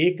1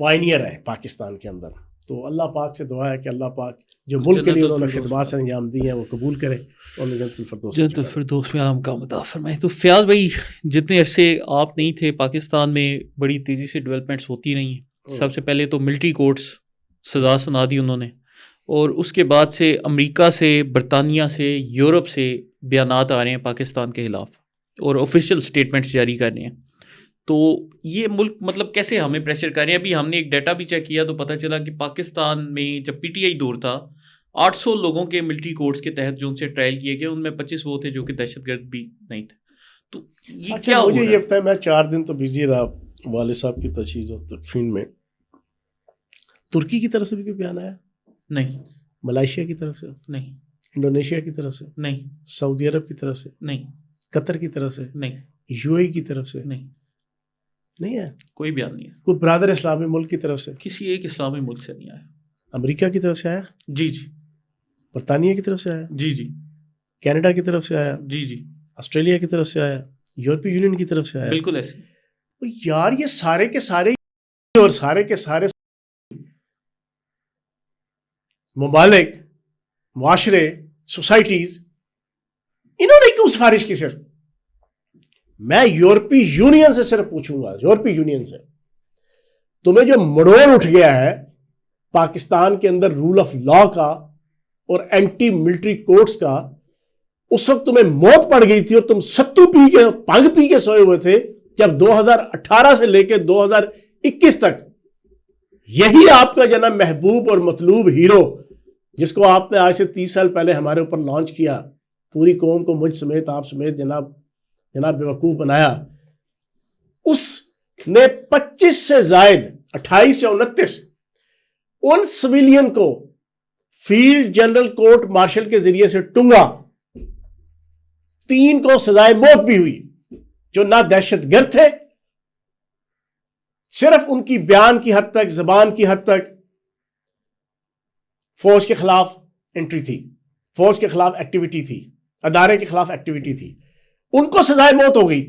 pioneer ہے پاکستان کے اندر. تو اللہ پاک سے دعا ہے کہ اللہ پاک جو ملک کے لیے انہوں نے خدمات سے انجام دی ہیں وہ قبول کرے اور جنت الفردوس میں اعلیٰ مقام عطا فرمائے. تو فیاض بھائی جتنے عرصے آپ نہیں تھے پاکستان میں بڑی تیزی سے ڈیولپمنٹس ہوتی رہی ہیں. سب سے پہلے تو ملٹری کورٹس سزا سنا دی انہوں نے, اور اس کے بعد سے امریکہ سے, برطانیہ سے, یورپ سے بیانات آ رہے ہیں پاکستان کے خلاف اور آفیشیل اسٹیٹمنٹس جاری کر رہے ہیں. تو یہ ملک مطلب کیسے ہمیں پریشر کر رہے ہیں؟ ابھی ہم نے ایک ڈیٹا بھی چیک کیا تو پتہ چلا کہ پاکستان میں جب پی ٹی آئی دور تھا 800 لوگوں کے ملٹری کورٹس کے تحت جو ان سے ٹرائل کیے گئے ان میں 25 وہ تھے جو کہ دہشت گرد بھی نہیں تھے. تو یہ کیا ہو رہا ہے؟ مجھے یہ پتہ ہے میں 4 دن تو بزی رہا والد صاحب کی تجہیز اور تکفین میں. ترکی کی طرف سے بھی کوئی بیان آیا؟ نہیں. ملائیشیا کی طرف سے نہیں. انڈونیشیا کی طرف سے نہیں. سعودی عرب کی طرف سے نہیں. قطر کی طرف سے نہیں. یو اے کی طرف سے نہیں. نہیں ہے کوئی بیان نہیں ہے. کوئی برادر اسلامی ملک کی طرف سے کسی ایک اسلامی ملک سے نہیں آیا. امریکہ کی طرف سے آیا؟ جی جی. برطانیہ کی طرف سے آیا؟ جی جی. کینیڈا کی طرف سے آیا؟ جی جی. آسٹریلیا کی طرف سے آیا؟ یورپی یونین کی طرف سے آیا؟ بالکل ایسے. یار یہ سارے کے سارے اور سارے کے سارے ممالک, معاشرے, سوسائٹیز, انہوں نے کیوں سفارش کی؟ صرف میں یورپی یونین سے صرف پوچھوں گا, یورپی یونین سے تمہیں جو مڑوڑ اٹھ گیا ہے پاکستان کے اندر رول آف لا کا اور اینٹی ملٹری کورٹس کا, اس وقت تمہیں موت پڑ گئی تھی اور تم ستو پی کے پنگ پی کے سوئے ہوئے تھے جب 2018 سے لے کے 2021 تک یہی آپ کا جناب محبوب اور مطلوب ہیرو جس کو آپ نے آج سے 30 سال پہلے ہمارے اوپر لانچ کیا, پوری قوم کو مجھ سمیت آپ سمیت جناب بیوقوف بنایا, اس نے 25 سے زائد 28 یا 29 ان سویلین کو field general court marshal K ذریعے سے ٹنگا. 3 کو سزائے موت بھی ہوئی جو نہ دہشت گرد تھے, صرف ان کی بیان کی حد تک, زبان کی حد تک فوج کے خلاف انٹری تھی, فوج کے خلاف ایکٹیویٹی تھی, ادارے کے خلاف ایکٹیویٹی تھی, ان کو سزائے موت ہو گئی.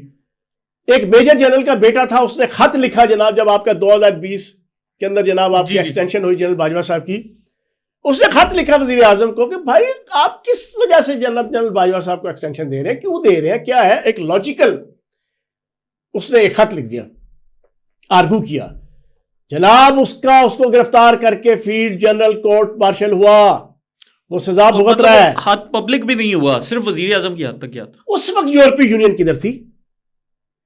ایک میجر جنرل کا بیٹا تھا, اس نے خط لکھا جناب جب آپ کا 2020 کے اندر جناب آپ کی ایکسٹینشن ہوئی جنرل باجوہ صاحب کی, اس نے خط لکھا وزیر اعظم کو کہ بھائی آپ کس وجہ سے جنرل باجوہ صاحب کو ایکسٹینشن دے رہے ہیں, کیوں دے رہے ہیں, کیا ہے ایک لاجیکل. اس نے ایک خط لکھ دیا, آرگو کیا, جناب اس کو گرفتار کر کے فیلڈ جنرل کورٹ مارشل ہوا, وہ سزا بھگت رہا ہے. حد پبلک بھی نہیں ہوا, صرف وزیر اعظم کی حد تک کیا تھا. اس وقت یورپی یونین کدھر تھی؟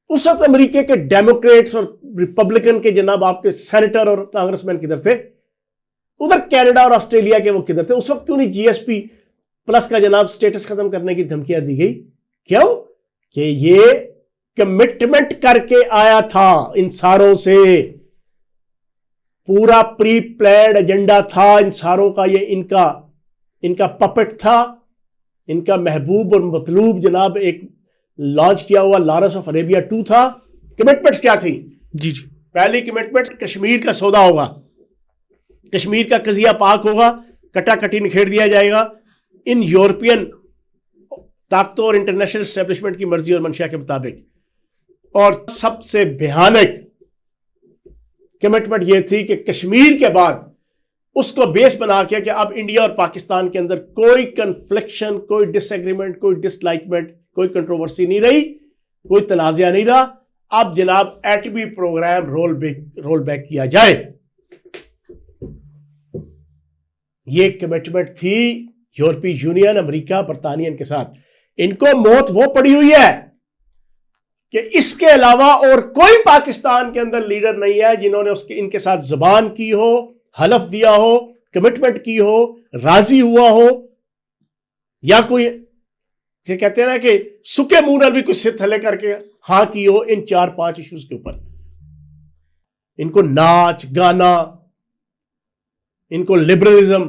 اس وقت امریکہ کے ڈیموکریٹس اور ریپبلکن کے جناب آپ کے سینیٹر اور کانگریس مین کدھر تھے؟ ادھر کینیڈا اور آسٹریلیا کے وہ کدھر تھے؟ اس وقت کیوں نہیں جی ایس پی پلس کا جناب سٹیٹس ختم کرنے کی دھمکیاں دی گئی؟ کیوں کہ یہ کمٹمنٹ کر کے آیا تھا ان ساروں سے, پورا پری پلانڈ ایجنڈا تھا ان ساروں کا, یہ ان کا پپٹ تھا, ان کا محبوب اور مطلوب جناب ایک لانچ کیا ہوا لارنس آف عربیہ 2 تھا. کمٹمنٹس کیا تھی؟ جی جی. پہلی کمٹمنٹ کشمیر کا سودا ہوگا, کشمیر کا قضیہ پاک ہوگا, کٹا کٹی نکھیڑ دیا جائے گا ان یورپین طاقتوں اور انٹرنیشنل اسٹیبلشمنٹ کی مرضی اور منشا کے مطابق. اور سب سے بھیانک کمٹمنٹ یہ تھی کہ کشمیر کے بعد اس کو بیس بنا کے کہ اب انڈیا اور پاکستان کے اندر کوئی کنفلکشن, کوئی ڈس ایگریمنٹ, کوئی ڈس لائکمنٹ, کوئی کنٹروورسی نہیں رہی, کوئی تنازعہ نہیں رہا, اب جناب ایٹمی پروگرام رول بیک کیا جائے. یہ کمٹمنٹ تھی یورپی یونین, امریکہ, برطانیہ کے ساتھ. ان کو موت وہ پڑی ہوئی ہے کہ اس کے علاوہ اور کوئی پاکستان کے اندر لیڈر نہیں ہے جنہوں نے ان کے ساتھ زبان کی ہو, حلف دیا ہو, کمٹمنٹ کی ہو, راضی ہوا ہو, یا کوئی یہ کہتے ہیں نا کہ سکے منہ بھی کچھ سر تھلے کر کے ہاں کی ہو ان 4-5 ایشوز کے اوپر. ان کو ناچ گانا, ان کو لبرلزم,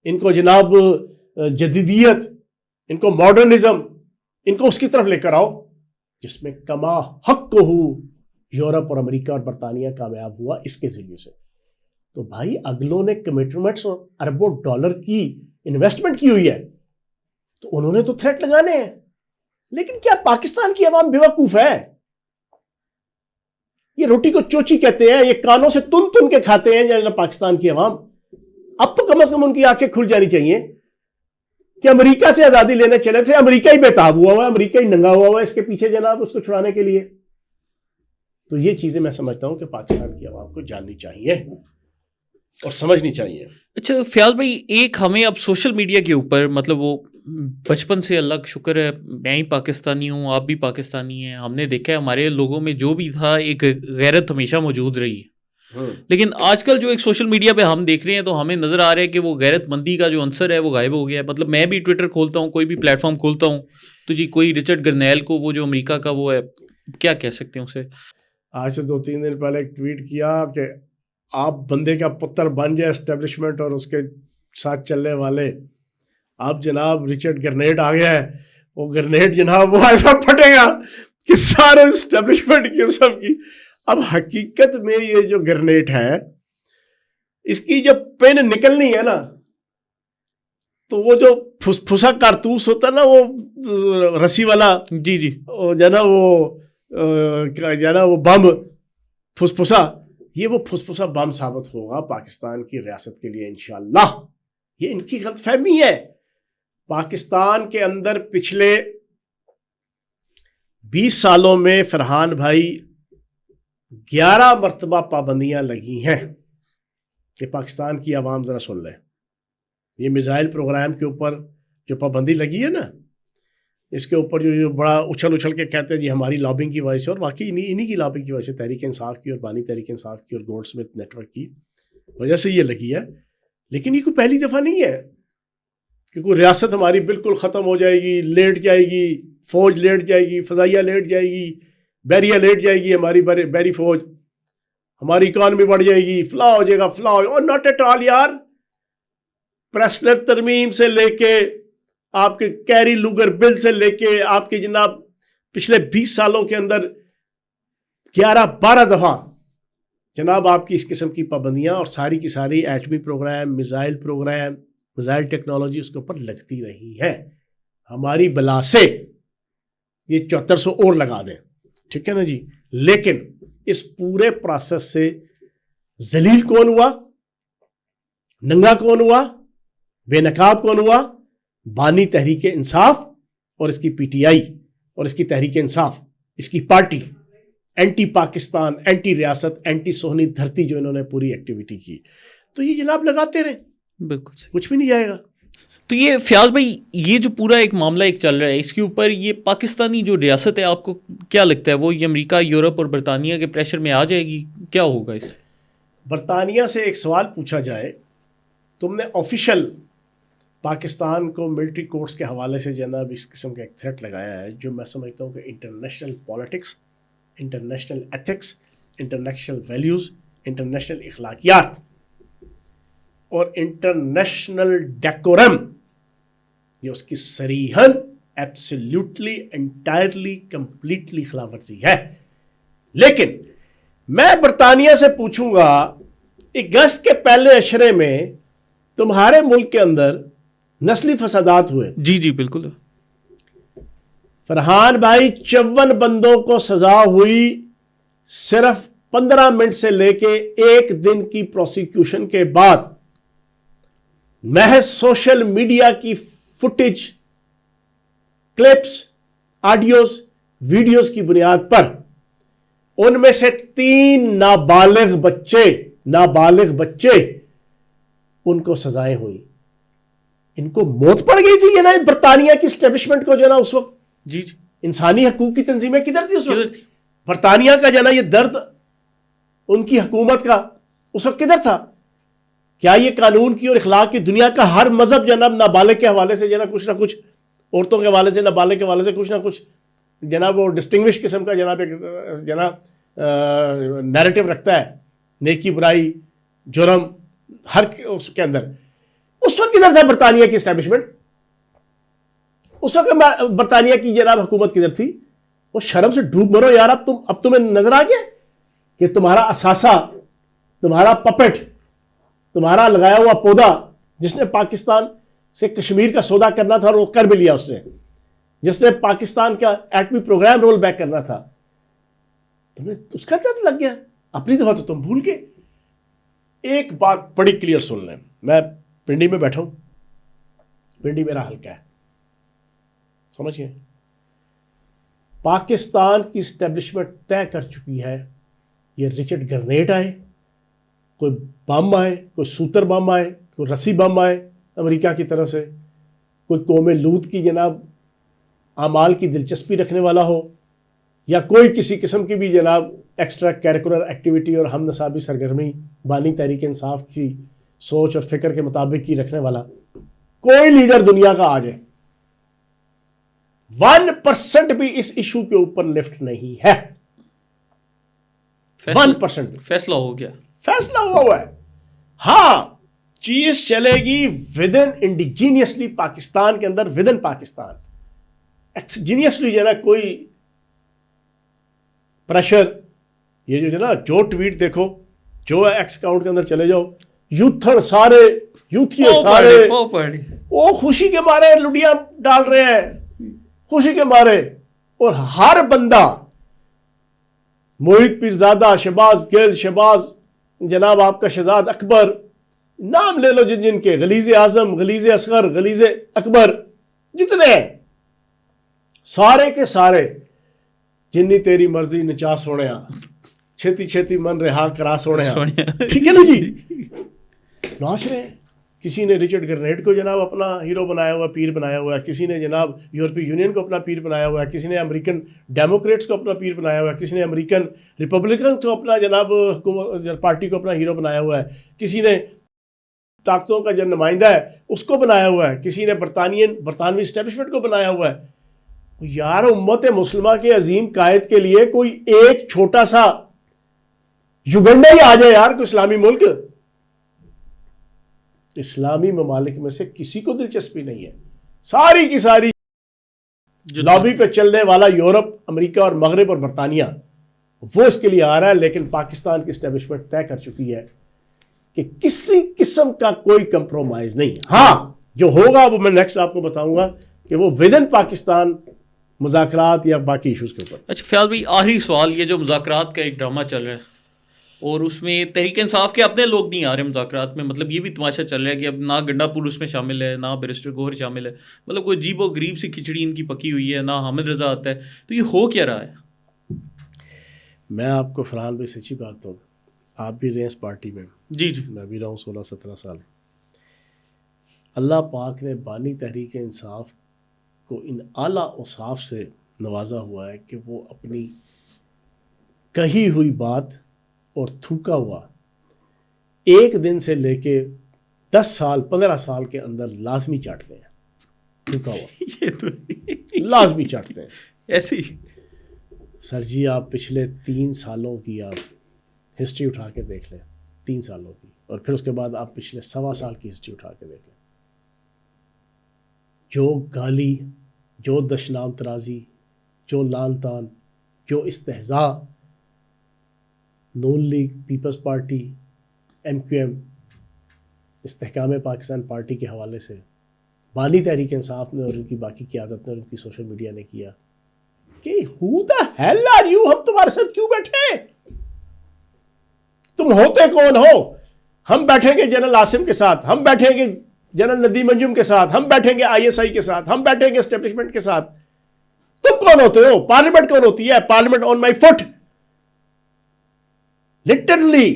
ان کو جناب جدیدیت, ان کو ماڈرنزم, ان کو اس کی طرف لے کر آؤ جس میں کما حق کو یورپ اور امریکہ اور برطانیہ کامیاب ہوا اس کے ذریعے سے. تو بھائی اگلوں نے کمٹمنٹس اور اربوں ڈالر کی انویسٹمنٹ کی ہوئی ہے تو انہوں نے تو تھریٹ لگانے ہیں, لیکن کیا پاکستان کی عوام بیوقوف ہے؟ یہ روٹی کو چوچی کہتے ہیں, یہ کانوں سے تن تن کے کھاتے ہیں جناب پاکستان کی عوام. اب تو کم از کم ان کی آنکھیں کھل جانی چاہیے کہ امریکہ سے آزادی لینے چلے تھے, امریکہ ہی بےتاب ہوا ہے, امریکہ ہی ننگا ہوا ہے اس کے پیچھے جناب اس کو چھڑانے کے لیے. تو یہ چیزیں میں سمجھتا ہوں کہ پاکستان کی عوام کو جاننی چاہیے اور سمجھنی چاہیے. اچھا فیاض بھائی, ایک ہمیں اب سوشل میڈیا کے اوپر, مطلب وہ بچپن سے اللہ کا شکر ہے میں ہی پاکستانی ہوں, آپ بھی پاکستانی ہیں, ہم نے دیکھا ہے ہمارے لوگوں میں جو بھی تھا ایک غیرت ہمیشہ موجود رہی ہے. لیکن آج کل جو ایک سوشل میڈیا پہ ہم دیکھ رہے ہیں تو ہمیں نظر آ رہا ہے کہ وہ غیرت مندی کا جو عنصر ہے وہ غائب ہو گیا ہے. مطلب میں بھی ٹویٹر کھولتا ہوں, کوئی بھی پلیٹ فارم کھولتا ہوں تو جی کوئی رچرڈ گرنیل کو, وہ جو امریکہ کا وہ ہے, کیا کہہ سکتے ہیں اسے, آج سے 2-3 دن پہلے ایک ٹویٹ کیا کہ آپ بندے کا پتر بن جائے اسٹیبلشمنٹ اور اس کے ساتھ چلنے والے, اب جناب رچرڈ گرنیٹ آ گیا ہے, وہ گرنیٹ جناب وہ ایسا پھٹے گا کہ سارے اسٹیبلشمنٹ کی سب کی. اب حقیقت میں یہ جو گرنیٹ ہے اس کی جب پن نکلنی ہے نا تو وہ جو پھسا کارتوس ہوتا ہے نا, وہ رسی والا, جی جی جو نا وہ بم پھسا, یہ وہ پھسا بم ثابت ہوگا پاکستان کی ریاست کے لیے انشاءاللہ. یہ ان کی غلط فہمی ہے. پاکستان کے اندر پچھلے 20 سالوں میں فرحان بھائی 11 مرتبہ پابندیاں لگی ہیں کہ پاکستان کی عوام ذرا سن لے. یہ میزائل پروگرام کے اوپر جو پابندی لگی ہے نا, اس کے اوپر جو بڑا اچھل کے کہتے ہیں جی ہماری لابنگ کی وجہ سے, اور واقعی انہی کی لابنگ کی وجہ سے, تحریک انصاف کی اور بانی تحریک انصاف کی اور گولڈ سمتھ نیٹ ورک کی وجہ سے یہ لگی ہے. لیکن یہ کوئی پہلی دفعہ نہیں ہے کہ کوئی ریاست ہماری بالکل ختم ہو جائے گی, لیٹ جائے گی, فوج لیٹ جائے گی, فضائیہ لیٹ جائے گی, بیریا لیٹ جائے گی, ہماری بیری فوج, ہماری اکانومی بڑھ جائے گی, فلاں ہو جائے گا, فلاں ہو جائے گا. اور ناٹ ایٹ آل یار. پریسلر ترمیم سے لے کے آپ کے کیری لوگر بل سے لے کے آپ کے جناب پچھلے 20 سالوں کے اندر 11-12 دفعہ جناب آپ کی اس قسم کی پابندیاں اور ساری کی ساری ایٹمی پروگرام, میزائل ٹیکنالوجی اس کے اوپر لگتی رہی ہے. ہماری بلا سے یہ 7400 اور لگا دیں, ٹھیک ہے نا جی. لیکن اس پورے پروسیس سے ذلیل کون ہوا, ننگا کون ہوا, بے نقاب کون ہوا؟ بانی تحریک انصاف اور اس کی پی ٹی آئی اور اس کی تحریک انصاف, اس کی پارٹی, اینٹی پاکستان, اینٹی ریاست, اینٹی سہنی دھرتی جو انہوں نے پوری ایکٹیویٹی کی. تو یہ جناب لگاتے رہے, بالکل کچھ بھی نہیں جائے گا. تو یہ فیاض بھائی یہ جو پورا ایک معاملہ ایک چل رہا ہے اس کے اوپر یہ پاکستانی جو ریاست ہے آپ کو کیا لگتا ہے وہ یہ امریکہ, یورپ اور برطانیہ کے پریشر میں آ جائے گی, کیا ہوگا اس؟ برطانیہ سے ایک سوال پوچھا جائے, تم نے آفیشیل پاکستان کو ملٹری کورٹس کے حوالے سے جناب اس قسم کا ایک تھریٹ لگایا ہے جو میں سمجھتا ہوں کہ international politics, international ethics, international values, international اخلاقیات اور انٹرنیشنل ڈیکورم, یہ اس کی صریحاً ایبسلیوٹلی انٹائرلی کمپلیٹلی خلاف ورزی ہے. لیکن میں برطانیہ سے پوچھوں گا اگست کے پہلے عشرے میں تمہارے ملک کے اندر نسلی فسادات ہوئے. جی جی بالکل. فرحان بھائی 54 بندوں کو سزا ہوئی صرف 15 منٹ سے لے کے 1 دن کی پروسیکیوشن کے بعد, محض سوشل میڈیا کی فوٹیج, کلپس, آڈیوز, ویڈیوز کی بنیاد پر. ان میں سے 3 نابالغ بچے ان کو سزائیں ہوئی. ان کو موت پڑ گئی تھی. یہ نا برطانیہ کی اسٹیبلشمنٹ کو جو نا اس وقت جی انسانی حقوق کی تنظیمیں کدھر تھی اس وقت؟ برطانیہ کا جو نا یہ درد ان کی حکومت کا اس وقت کدھر تھا؟ کیا یہ قانون کی اور اخلاق کی دنیا کا ہر مذہب جناب نابالغ کے حوالے سے جناب کچھ نہ کچھ, عورتوں کے حوالے سے, نابالغ کے حوالے سے کچھ نہ کچھ جناب وہ ڈسٹنگوش قسم کا جناب ایک جناب نیریٹو رکھتا ہے, نیکی برائی جرم ہر اس کے اندر. اس وقت کدھر تھا برطانیہ کی اسٹیبلشمنٹ؟ اس وقت برطانیہ کی جناب حکومت کدھر تھی؟ وہ شرم سے ڈوب مرو یار. اب تمہیں نظر آ گیا کہ تمہارا اثاثہ, تمہارا پپٹ, تمہارا لگایا ہوا پودا جس نے پاکستان سے کشمیر کا سودا کرنا تھا اور وہ کر بھی لیا اس نے, جس نے پاکستان کا ایٹمی پروگرام رول بیک کرنا تھا, تمہیں اس کا درد لگ گیا, اپنی دفعہ تو تم بھول گئے. ایک بات بڑی کلیئر سن لیں, میں پنڈی میں بیٹھا ہوں, پنڈی میرا حلقہ ہے, سمجھئے, پاکستان کی اسٹیبلشمنٹ طے کر چکی ہے, یہ رچرڈ گرنیٹ آئے, کوئی بم آئے, کوئی سوتر بم آئے, کوئی رسی بم آئے امریکہ کی طرف سے, کوئی قوم لوط کی جناب اعمال کی دلچسپی رکھنے والا ہو, یا کوئی کسی قسم کی بھی جناب ایکسٹرا کیریکولر ایکٹیویٹی اور ہم نصابی سرگرمی بانی تحریک انصاف کی سوچ اور فکر کے مطابق کی رکھنے والا کوئی لیڈر دنیا کا آ جائے, 1% بھی اس ایشو کے اوپر لفٹ نہیں ہے. 1% بھی فیصلہ ہو گیا, فیصلہ ہوا ہے. ہاں چیز چلے گی ودن انڈیجینیسلی پاکستان کے اندر, ودن پاکستان ایکسجینیسلی جو ہے نا کوئی پریشر, یہ جو ہے نا جو ٹویٹ دیکھو, جو ایکس اکاؤنٹ کے اندر چلے جاؤ, یوتھر سارے یوتھیے سارے وہ خوشی کے مارے لڈیاں ڈال رہے ہیں, خوشی کے مارے, اور ہر بندہ موہت پیرزادہ, شہباز گل, شہباز جناب آپ کا شہزاد اکبر, نام لے لو جن جن کے, غلیظ اعظم, غلیظ اصغر, غلیظ اکبر, جتنے ہیں سارے کے سارے جنی تیری مرضی نچا سونے, چھتی چھتی من رہا کرا سونے, ٹھیک ہے نا جی, ناچ رہے ہیں. کسی نے رچرڈ گرنیٹ کو جناب اپنا ہیرو بنایا ہوا, پیر بنایا ہوا ہے, کسی نے جناب یورپی یونین کو اپنا پیر بنایا ہوا ہے, کسی نے امریکن ڈیموکریٹس کو اپنا پیر بنایا ہوا ہے, کسی نے امریکن ریپبلکن کو اپنا جناب پارٹی کو اپنا ہیرو بنایا ہوا ہے, کسی نے طاقتوں کا جو نمائندہ ہے اس کو بنایا ہوا ہے, کسی نے برطانوی اسٹیبلشمنٹ کو بنایا ہوا ہے. یار امت مسلمہ کے عظیم قائد کے لیے کوئی ایک چھوٹا سا یوگنڈا ہی آ جائے یار, کوئی اسلامی ملک. اسلامی ممالک میں سے کسی کو دلچسپی نہیں ہے, ساری کی ساری لابی پہ چلنے والا یورپ, امریکہ اور مغرب اور برطانیہ وہ اس کے لیے آ رہا ہے. لیکن پاکستان کی اسٹیبلشمنٹ طے کر چکی ہے کہ کسی قسم کا کوئی کمپرومائز نہیں. ہاں جو ہوگا وہ میں نیکسٹ آپ کو بتاؤں گا کہ وہ ودن پاکستان مذاکرات یا باقی ایشوز کے اوپر. اچھا فیاض بھائی, آخری سوال, یہ جو مذاکرات کا ایک ڈرامہ چل رہا ہے اور اس میں تحریک انصاف کے اپنے لوگ نہیں آ رہے مذاکرات میں, مطلب یہ بھی تماشا چل رہا ہے کہ اب نہ گنڈا پور اس میں شامل ہے, نہ بیرسٹر گوہر شامل ہے, مطلب کوئی عجیب و غریب سی کھچڑی ان کی پکی ہوئی ہے, نہ حامد رضا آتا ہے, تو یہ ہو کیا رہا ہے؟ میں آپ کو فرحان بھائی سچی بات ہوں, آپ بھی رہے اس پارٹی میں, جی جی, میں بھی رہا ہوں 16-17 سال. اللہ پاک نے بانی تحریک انصاف کو ان اعلیٰ اوصاف سے نوازا ہوا ہے کہ وہ اپنی کہی ہوئی بات اور تھوکا ہوا ایک دن سے لے کے 10 سال 15 سال کے اندر لازمی چاٹتے ہیں. تھوکا ہوا یہ تو لازمی چاٹتے ہیں. ایسی سر جی آپ پچھلے 3 سالوں کی آپ ہسٹری اٹھا کے دیکھ لیں, 3 سالوں کی, اور پھر اس کے بعد آپ پچھلے 1.25 سال کی ہسٹری اٹھا کے دیکھ لیں. جو گالی, جو دشنام ترازی, جو لان تان, جو استہزاء Noon League, Peoples Party, M Q M, Istehkam Pakistan party کے حوالے سے بانی تحریک انصاف نے اور ان کی باقی قیادت نے اور ان کی سوشل میڈیا نے کیا کہ who the hell are you, ہم تمہارے ساتھ کیوں بیٹھے, تم ہوتے کون ہو؟ ہم بیٹھیں گے جنرل عاصم کے ساتھ, ہم بیٹھیں گے جنرل ندیم انجم کے ساتھ, ہم بیٹھیں گے ISI کے ساتھ, ہم بیٹھیں گے اسٹیبلشمنٹ کے ساتھ. تم کون ہوتے ہو؟ پارلیمنٹ کون ہوتی ہے؟ پارلیمنٹ آن مائی فٹ, لٹرلی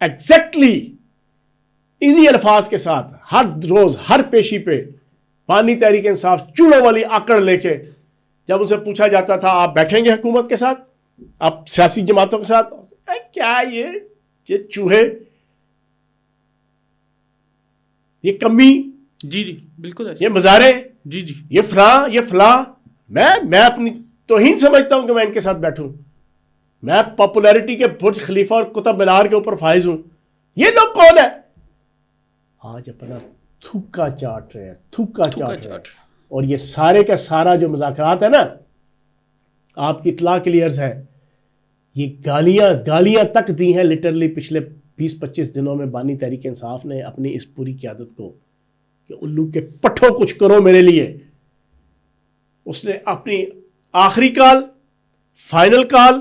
ایگزیکٹلی انہی الفاظ کے ساتھ ہر روز ہر پیشی پہ بانی تحریک انصاف چوڑوں والی آکڑ لے کے جب ان سے پوچھا جاتا تھا آپ بیٹھیں گے حکومت کے ساتھ, آپ سیاسی جماعتوں کے ساتھ, کیا یہ چوہے, یہ کمی, جی جی بالکل, یہ مزارے, جی جی, یہ فلاں یہ فلاں, میں اپنی توہین سمجھتا ہوں کہ میں ان کے ساتھ بیٹھوں. میں پاپولیرٹی کے برج خلیفہ اور قطب مینار کے اوپر فائز ہوں. یہ لوگ کون ہیں؟ آج اپنا تھوکا چاٹ رہے ہیں, تھوکا چاٹ رہے ہیں. اور یہ سارے کا سارا جو مذاکرات ہے نا, آپ کی اطلاع کے لیے عرض ہے, یہ گالیاں تک دی ہیں لٹرلی پچھلے 20-25 دنوں میں بانی تحریک انصاف نے اپنی اس پوری قیادت کو کہ الو کے پٹھوں کچھ کرو میرے لیے. اس نے اپنی آخری call, final call,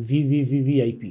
VVVVIP।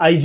IG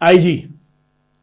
IG,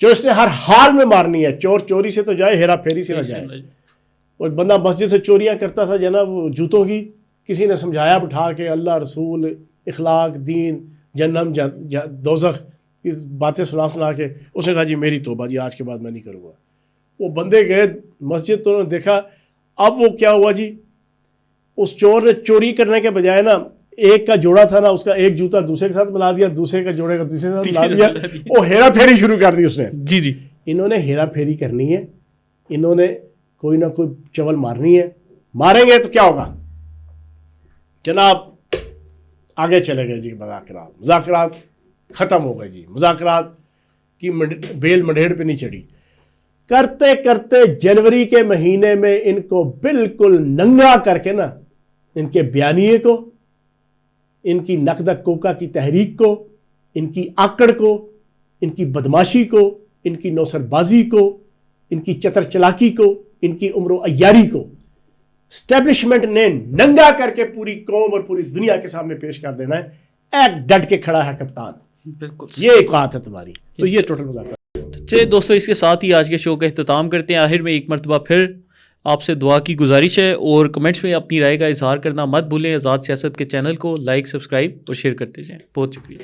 جو اس نے ہر حال میں مارنی ہے. چور چوری سے تو جائے, ہیرا پھیری سے نہ جائے. وہ ایک بندہ مسجد سے چوریاں کرتا تھا جناب جوتوں کی, کسی نے سمجھایا بٹھا کے اللہ رسول اخلاق دین جنم دوزخ کی باتیں سنا کے, اس نے کہا جی میری توبہ جی آج کے بعد میں نہیں کروں گا. وہ بندے گئے مسجد تو انہوں نے دیکھا. اب وہ کیا ہوا جی, اس چور نے چوری کرنے کے بجائے نا ایک کا جوڑا تھا نا, اس کا ایک جوتا دوسرے کے ساتھ ملا دیا, دوسرے کا جوڑے کا دوسرے کے ساتھ ملا دیا, وہ ہیرا پھیری شروع کر دی اس نے. جی جی, انہوں نے ہیرا پھیری کرنی ہے, انہوں نے کوئی نہ کوئی چول مارنی ہے. ماریں گے تو کیا ہوگا جناب, آگے چلے گئے جی مذاکرات ختم ہو گئے جی, مذاکرات کی بیل منڈھیڑ پہ نہیں چڑھی. کرتے کرتے جنوری کے مہینے میں ان کو بالکل ننگا کر کے نا, ان کے بیانیے کو, ان کی نقد کوکا کی تحریک کو, ان کی آکڑ کو, ان کی بدماشی کو, ان کی نوسر بازی کو, ان کی چتر چلاکی کو, ان کی عمر و عیاری کو اسٹیبلشمنٹ نے ننگا کر کے پوری قوم اور پوری دنیا کے سامنے پیش کر دینا ہے. ایک ڈٹ کے کھڑا ہے کپتان, بالکل یہ ایک بات ہے تمہاری. تو یہ ٹوٹل مذاکرہ. چلیے دوستو, اس کے ساتھ ہی آج کے شو کا اختتام کرتے ہیں. آخر میں ایک مرتبہ پھر آپ سے دعا کی گزارش ہے, اور کمنٹس میں اپنی رائے کا اظہار کرنا مت بھولیں. آزاد سیاست کے چینل کو لائک, سبسکرائب اور شیئر کرتے جائیں. بہت شکریہ.